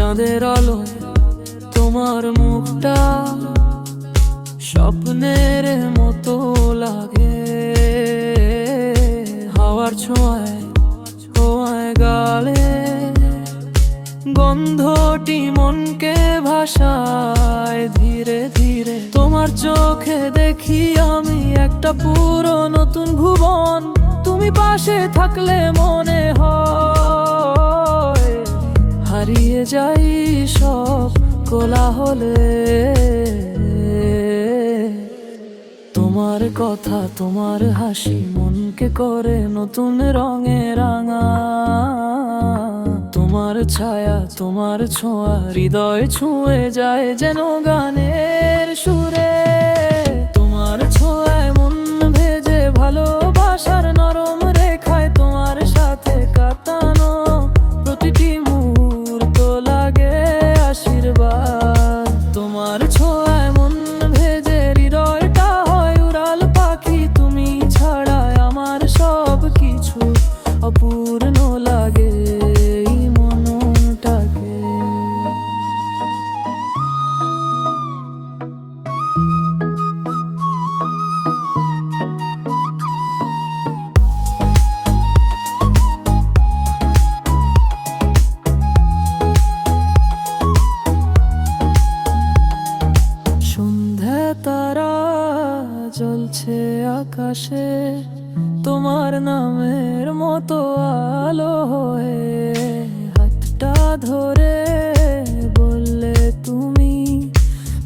চাঁদের আলো তোমার মুখটা স্বপ্নের মতো লাগে। হাওয়ার ছোঁয়ায় ছোঁয়ায় গালে গন্ধটি মনকে ভাসায় ধীরে ধীরে। তোমার চোখে দেখি আমি একটা পুরো নতুন ভুবন। তুমি পাশে থাকলে মনে হয় হারিয়ে যাই সব কোলাহলে। তোমার কথা তোমার হাসি মনকে করে নতুন রঙে রাঙা। তোমার ছায়া তোমার ছোঁয়া হৃদয় ছুঁয়ে যায় যেন গানের সুরে। তোমার ছোঁয়ায় মন ভেজে ভালোবাসার নরম রেখায়। তোমার সাথে কাটানো প্রতিটি মুহূর্ত লাগে আশীর্বাদ। তোমার ছোঁয়ায় মন ভেজে হৃদয়টা হয় উড়াল পাখি। তুমি ছাড়া আমার সব কিছু অপূর্ণ লাগে এই মনটাকে। সন্ধ্যা তারা জ্বলছে আকাশে তোমার নামের মতো আলো হয়ে। হাতটা ধরে বললে তুমি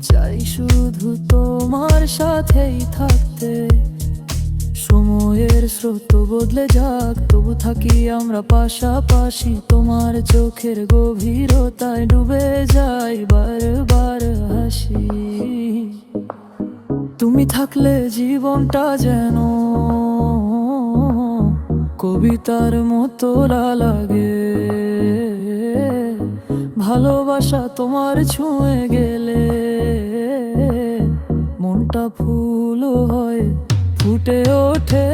চাই শুধু তোমার সাথেই থাকতে। সময়ের স্রোত বদলে যাক তবু থাকি আমরা পাশাপাশি। তোমার চোখের গভীরতায় ডুবে যাই বারবার হাসি। তুমি থাকলে জীবনটা যেন কবিতার মতো লাগে। ভালোবাসা তোমার ছুঁয়ে গেলে মনটা ফুল হয় ফুটে ওঠে।